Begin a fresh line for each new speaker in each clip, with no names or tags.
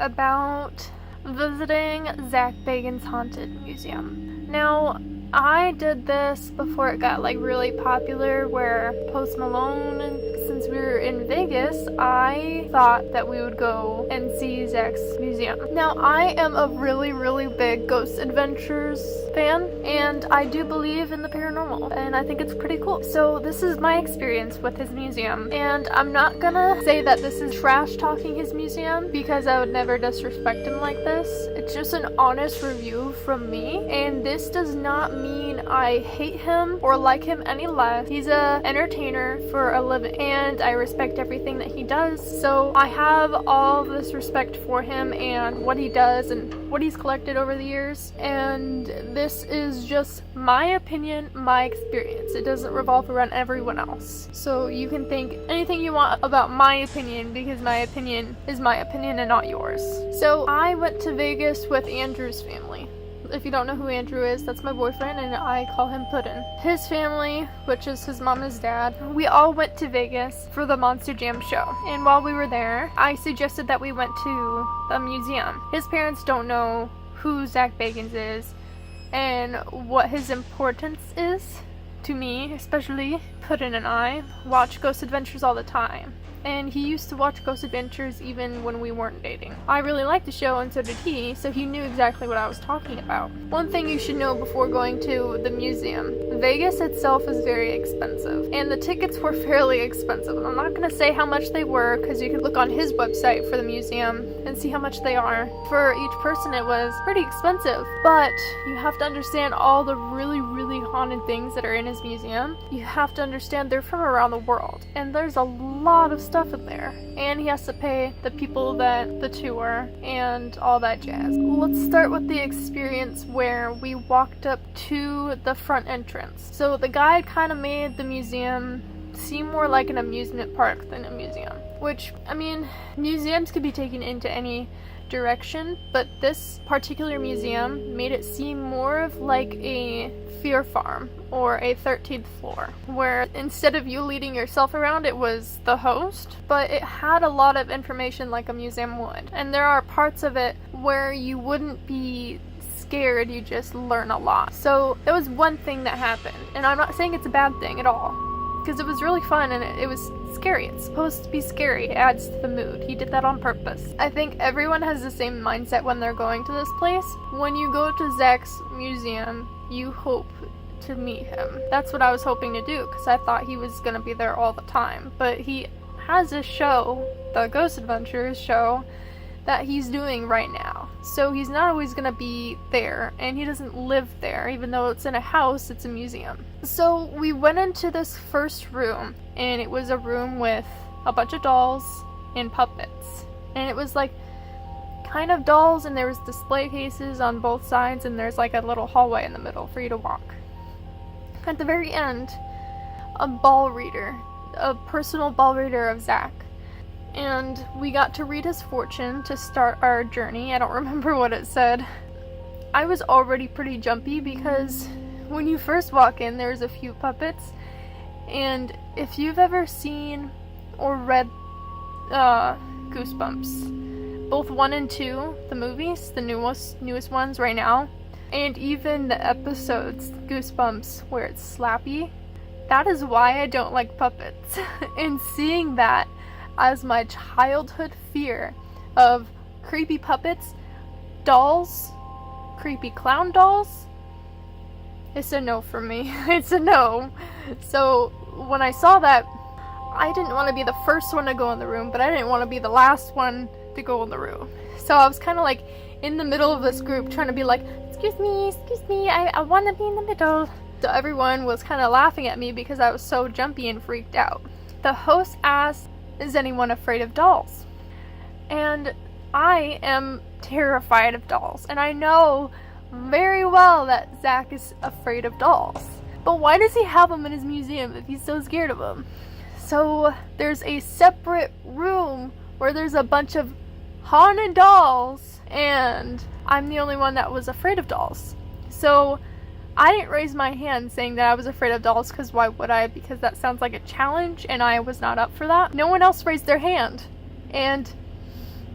about visiting Zac Bagan's Haunted Museum. Now, I did this before it got really popular, where Post Malone, and since we were in Vegas, I thought that we would go and see Zac's museum. Now, I am a really big Ghost Adventures fan, and I do believe in the paranormal, and I think it's pretty cool. So this is my experience with his museum, and I'm not gonna say that this is trash talking his museum, because I would never disrespect him like this. It's just an honest review from me, and this does not mean I hate him or like him any less. He's a entertainer for a living, and I respect everything that he does, so I have all this respect for him and what he does and what he's collected over the years, and this is just my opinion, my experience. It doesn't revolve around everyone else, so you can think anything you want about my opinion, because my opinion is my opinion and not yours. So I went to Vegas with Andrew's family. If you don't know who Andrew is, that's my boyfriend, and I call him Puddin. His family, which is his mom and his dad, we all went to Vegas for the Monster Jam show. And while we were there, I suggested that we went to the museum. His parents don't know who Zac Bagan is and what his importance is to me, especially. Puddin and I watch Ghost Adventures all the time, and he used to watch Ghost Adventures even when we weren't dating. I really liked the show, and so did he, so he knew exactly what I was talking about. One thing you should know before going to the museum: Vegas itself is very expensive, and the tickets were fairly expensive. I'm not going to say how much they were, because you could look on his website for the museum and see how much they are. For each person it was pretty expensive, but you have to understand all the really haunted things that are in his museum. You have to understand they're from around the world, and there's a lot of stuff in there, and he has to pay the people that the tour and all that jazz. Let's start with the experience where we walked up to the front entrance. So the guide kind of made the museum seem more like an amusement park than a museum, which, I mean, museums could be taken into any direction, but this particular museum made it seem more of like a fear farm or a 13th floor, where instead of you leading yourself around, it was the host, but it had a lot of information like a museum would, and there are parts of it where you wouldn't be scared, you just learn a lot. So that was one thing that happened, and I'm not saying it's a bad thing at all, because it was really fun and it was scary. It's supposed to be scary. It adds to the mood. He did that on purpose. I think everyone has the same mindset when they're going to this place. When you go to Zac's museum, you hope to meet him. That's what I was hoping to do, because I thought he was going to be there all the time. But he has a show, the Ghost Adventures show, that he's doing right now. So he's not always gonna be there, and he doesn't live there. Even though it's in a house, it's a museum. So we went into this first room, and it was a room with a bunch of dolls and puppets. And it was like kind of dolls, and there was display cases on both sides, and there's like a little hallway in the middle for you to walk. At the very end, a ball reader, a personal ball reader of Zac. And we got to read his fortune to start our journey. I don't remember what it said. I was already pretty jumpy, because when you first walk in, there's a few puppets. And if you've ever seen or read Goosebumps, both 1 and 2, the movies, the newest ones right now, and even the episodes, Goosebumps, where it's slappy, that is why I don't like puppets. And seeing that as my childhood fear of creepy puppets, dolls, creepy clown dolls, it's a no for me. It's a no. So when I saw that, I didn't want to be the first one to go in the room, but I didn't want to be the last one to go in the room. So I was kind of like in the middle of this group, trying to be like, excuse me, I want to be in the middle. So everyone was kind of laughing at me because I was so jumpy and freaked out. The host asked, "Is anyone afraid of dolls?" And I am terrified of dolls, and I know very well that Zac is afraid of dolls. But why does he have them in his museum if he's so scared of them? So there's a separate room where there's a bunch of haunted dolls, and I'm the only one that was afraid of dolls. So I didn't raise my hand saying that I was afraid of dolls, because why would I? Because that sounds like a challenge, and I was not up for that. No one else raised their hand. And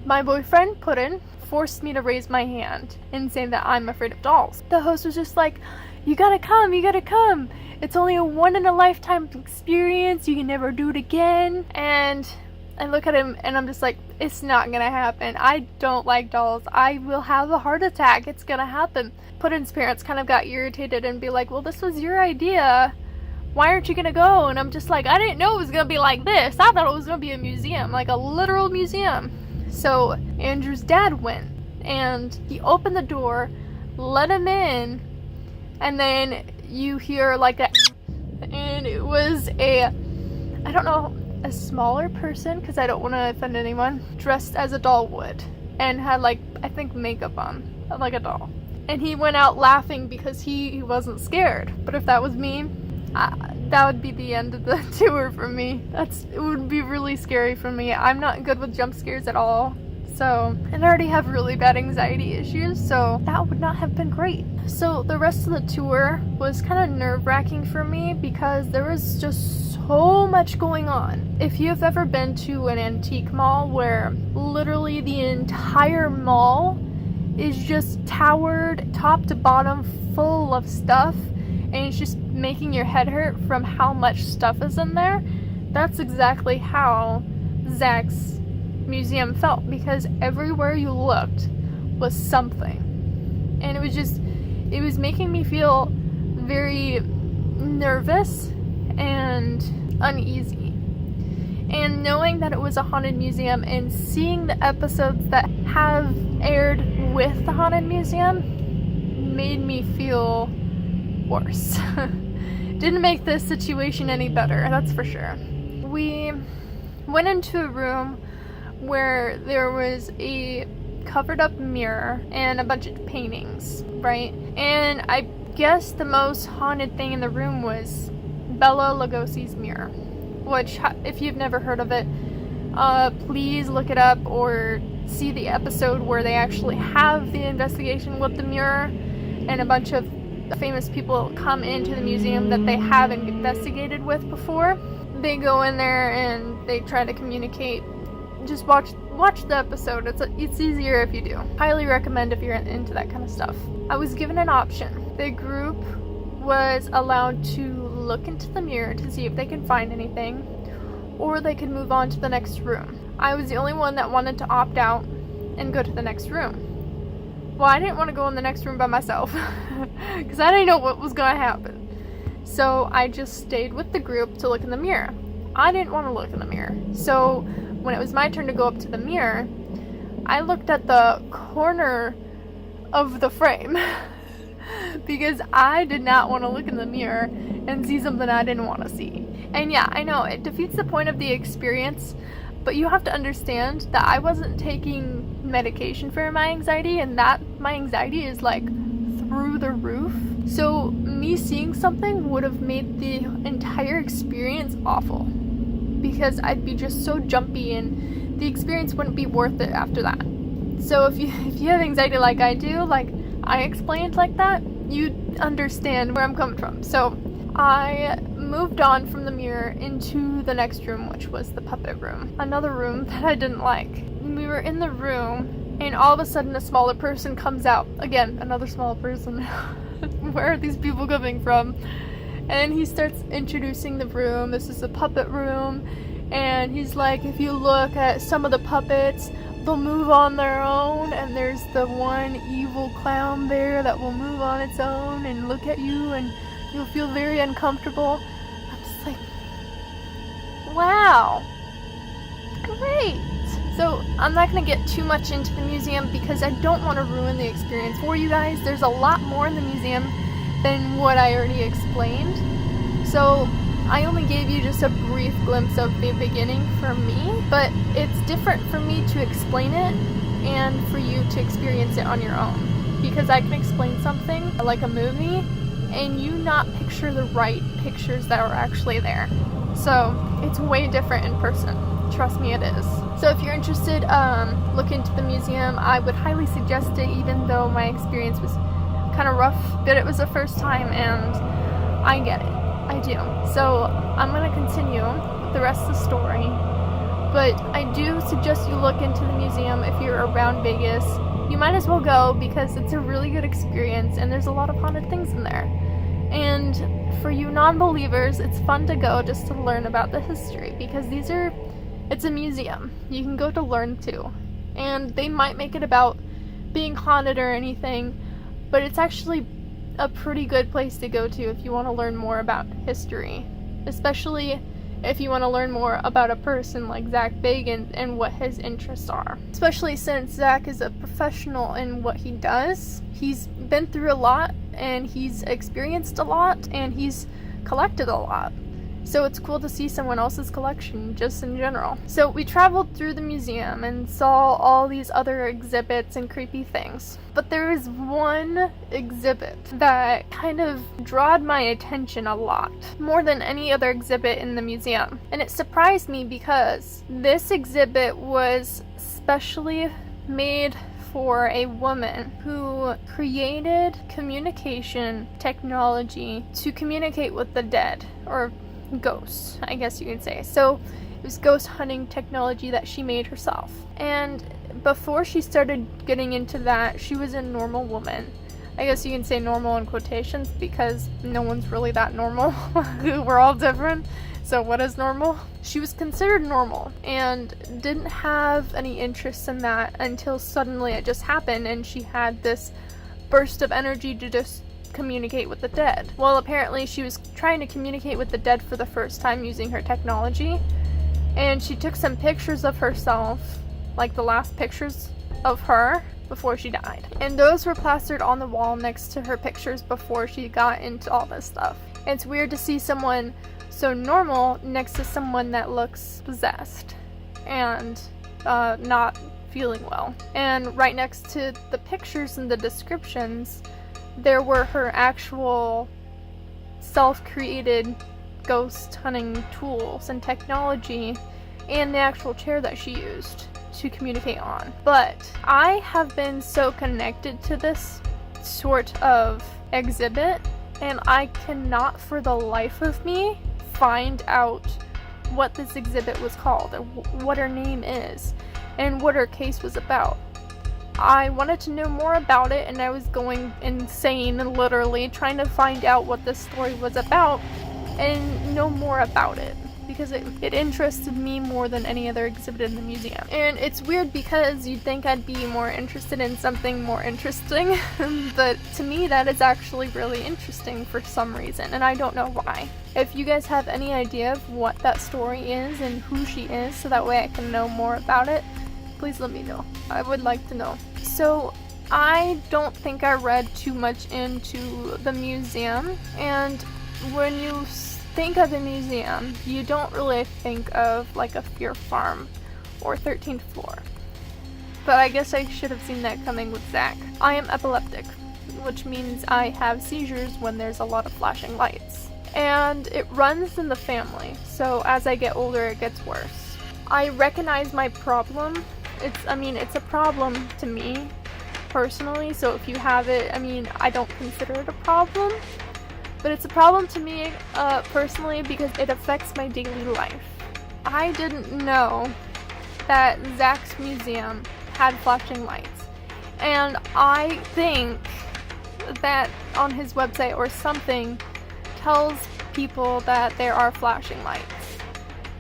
My boyfriend, Puddin, forced me to raise my hand and say that I'm afraid of dolls. The host was just like, you gotta come, you gotta come. It's only a one-in-a-lifetime experience. You can never do it again. And I look at him and I'm just like, it's not gonna happen. I don't like dolls. I will have a heart attack. It's gonna happen. Puddin's parents kind of got irritated and be like, well, this was your idea. Why aren't you gonna go? And I'm just like, I didn't know it was gonna be like this. I thought it was gonna be a museum, like a literal museum. So Andrew's dad went and he opened the door, let him in, and then you hear like that, and it was I don't know, a smaller person, because I don't want to offend anyone, dressed as a doll would, and had like, I think, makeup on, like a doll. And he went out laughing because he wasn't scared. But if that was me, that would be the end of the tour for me. It would be really scary for me. I'm not good with jump scares at all. So, and I already have really bad anxiety issues, so that would not have been great. So the rest of the tour was kind of nerve-wracking for me because there was just so much going on. If you've ever been to an antique mall where literally the entire mall is just towered top to bottom full of stuff, and it's just making your head hurt from how much stuff is in there, that's exactly how Zac's museum felt, because everywhere you looked was something. And it was making me feel very nervous and uneasy. And knowing that it was a haunted museum and seeing the episodes that have aired with the haunted museum made me feel worse. Didn't make this situation any better, that's for sure. We went into a room where there was a covered up mirror and a bunch of paintings, right? And I guess the most haunted thing in the room was Bela Lugosi's mirror, which, if you've never heard of it, please look it up or see the episode where they actually have the investigation with the mirror, and a bunch of famous people come into the museum that they haven't investigated with before. They go in there and they try to communicate. Just watch the episode. It's easier if you do. Highly recommend if you're into that kind of stuff. I was given an option. The group was allowed to look into the mirror to see if they can find anything, or they could move on to the next room. I was the only one that wanted to opt out and go to the next room. Well, I didn't want to go in the next room by myself because I didn't know what was going to happen. So I just stayed with the group to look in the mirror. I didn't want to look in the mirror. So when it was my turn to go up to the mirror, I looked at the corner of the frame because I did not want to look in the mirror and see something I didn't want to see. And yeah, I know it defeats the point of the experience, but you have to understand that I wasn't taking medication for my anxiety, and that my anxiety is like through the roof. So me seeing something would have made the entire experience awful, because I'd be just so jumpy and the experience wouldn't be worth it after that. So if you have anxiety like I do, like I explained like that, you understand where I'm coming from. So I moved on from the mirror into the next room, which was the puppet room. Another room that I didn't like. We were in the room and all of a sudden a smaller person comes out. Again, another small person. Where are these people coming from? And he starts introducing the room. This is the puppet room. And he's like, if you look at some of the puppets, they'll move on their own. And there's the one evil clown there that will move on its own and look at you, and you'll feel very uncomfortable. I'm just like, wow, great. So I'm not going to get too much into the museum because I don't want to ruin the experience for you guys. There's a lot more in the museum than what I already explained. So I only gave you just a brief glimpse of the beginning for me, but it's different for me to explain it and for you to experience it on your own. Because I can explain something like a movie and you not picture the right pictures that are actually there. So it's way different in person. Trust me, it is. So if you're interested, look into the museum. I would highly suggest it, even though my experience was kind of rough, but it was the first time and I get it. I do. So I'm going to continue with the rest of the story But I do suggest you look into the museum if you're around Vegas. You might as well go because it's a really good experience and there's a lot of haunted things in there. And for you non-believers, it's fun to go just to learn about the history because it's a museum. You can go to learn too. And they might make it about being haunted or anything, but it's actually a pretty good place to go to if you want to learn more about history. Especially if you want to learn more about a person like Zac Bagan and what his interests are. Especially since Zac is a professional in what he does. He's been through a lot, and he's experienced a lot, and he's collected a lot. So it's cool to see someone else's collection, just in general. So we traveled through the museum and saw all these other exhibits and creepy things. But there is one exhibit that kind of drawed my attention a lot, more than any other exhibit in the museum. And it surprised me because this exhibit was specially made for a woman who created communication technology to communicate with the dead, or ghosts, I guess you could say. So it was ghost hunting technology that she made herself. And before she started getting into that, she was a normal woman. I guess you can say normal in quotations because no one's really that normal. We're all different. So what is normal? She was considered normal and didn't have any interest in that until suddenly it just happened and she had this burst of energy to just communicate with the dead. Well, apparently she was trying to communicate with the dead for the first time using her technology, and she took some pictures of herself, like the last pictures of her before she died, and those were plastered on the wall next to her pictures before she got into all this stuff. It's weird to see someone so normal next to someone that looks possessed and not feeling well. And right next to the pictures and the descriptions, there were her actual self-created ghost hunting tools and technology and the actual chair that she used to communicate on. But I have been so connected to this sort of exhibit, and I cannot for the life of me find out what this exhibit was called, or what her name is, and what her case was about. I wanted to know more about it, and I was going insane, literally, trying to find out what this story was about and know more about it, because it interested me more than any other exhibit in the museum. And it's weird because you'd think I'd be more interested in something more interesting, but to me that is actually really interesting for some reason, and I don't know why. If you guys have any idea of what that story is and who she is, so that way I can know more about it, please let me know. I would like to know. So I don't think I read too much into the museum, and when you think of a museum, you don't really think of like a Fear Farm or 13th Floor. But I guess I should have seen that coming with Zac. I am epileptic, which means I have seizures when there's a lot of flashing lights. And it runs in the family, so as I get older it gets worse. I recognize my problem. It's a problem to me personally, so if you have it, I don't consider it a problem, but it's a problem to me personally because it affects my daily life. I didn't know that Zac's museum had flashing lights, and I think that on his website or something tells people that there are flashing lights,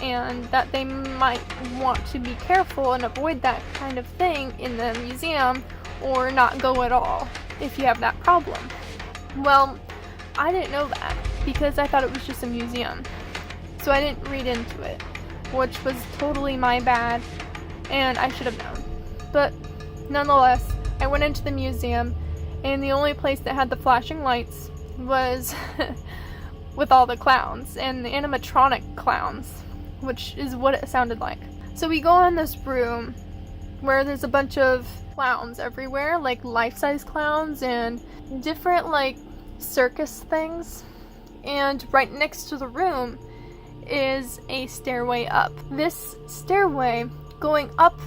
and that they might want to be careful and avoid that kind of thing in the museum, or not go at all if you have that problem. Well, I didn't know that because I thought it was just a museum, so I didn't read into it, which was totally my bad, and I should have known. But nonetheless, I went into the museum, and the only place that had the flashing lights was with all the clowns, and the animatronic clowns, which is what it sounded like. So we go in this room where there's a bunch of clowns everywhere, like life-size clowns and different like circus things. And right next to the room is a stairway up. This stairway going up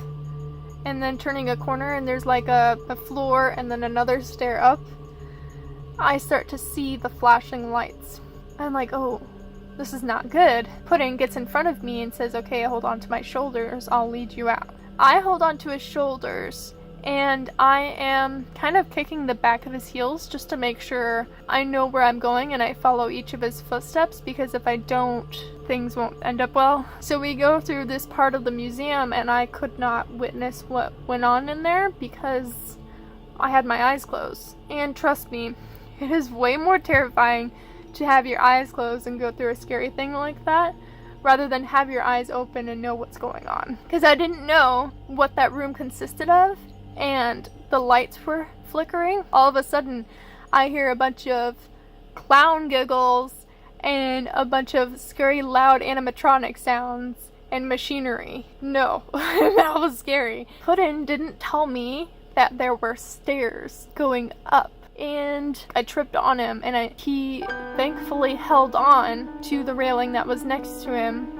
and then turning a corner, and there's like a floor and then another stair up. I start to see the flashing lights. I'm like, oh, this is not good. Puddin gets in front of me and says, okay, hold on to my shoulders, I'll lead you out. I hold on to his shoulders, and I am kind of kicking the back of his heels just to make sure I know where I'm going and I follow each of his footsteps, because if I don't, things won't end up well. So we go through this part of the museum, and I could not witness what went on in there because I had my eyes closed. And trust me, it is way more terrifying to have your eyes closed and go through a scary thing like that, rather than have your eyes open and know what's going on. Because I didn't know what that room consisted of, and the lights were flickering. All of a sudden, I hear a bunch of clown giggles and a bunch of scary loud animatronic sounds and machinery. No, that was scary. Puddin didn't tell me that there were stairs going up, and I tripped on him, and he thankfully held on to the railing that was next to him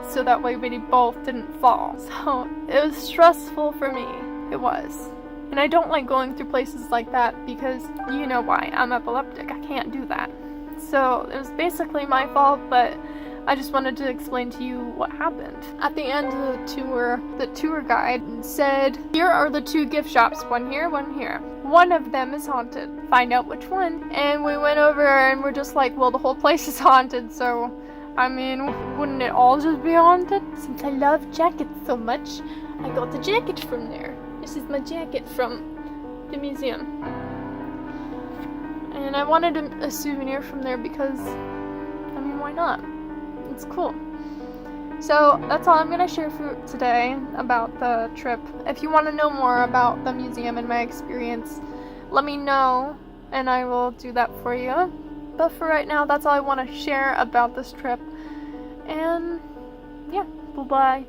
so that way we both didn't fall. So it was stressful for me. It was. And I don't like going through places like that because you know why. I'm epileptic. I can't do that. So it was basically my fault, but I just wanted to explain to you what happened. At the end of the tour guide said, here are the 2 gift shops, one here, one here. One of them is haunted. Find out which one. And we went over and we're just like, well, the whole place is haunted, so I mean, wouldn't it all just be haunted? Since I love jackets so much, I got the jacket from there. This is my jacket from the museum. And I wanted a souvenir from there because, I mean, why not? It's cool. So that's all I'm going to share for today about the trip. If you want to know more about the museum and my experience, let me know and I will do that for you. But for right now, that's all I want to share about this trip. And yeah, bye-bye.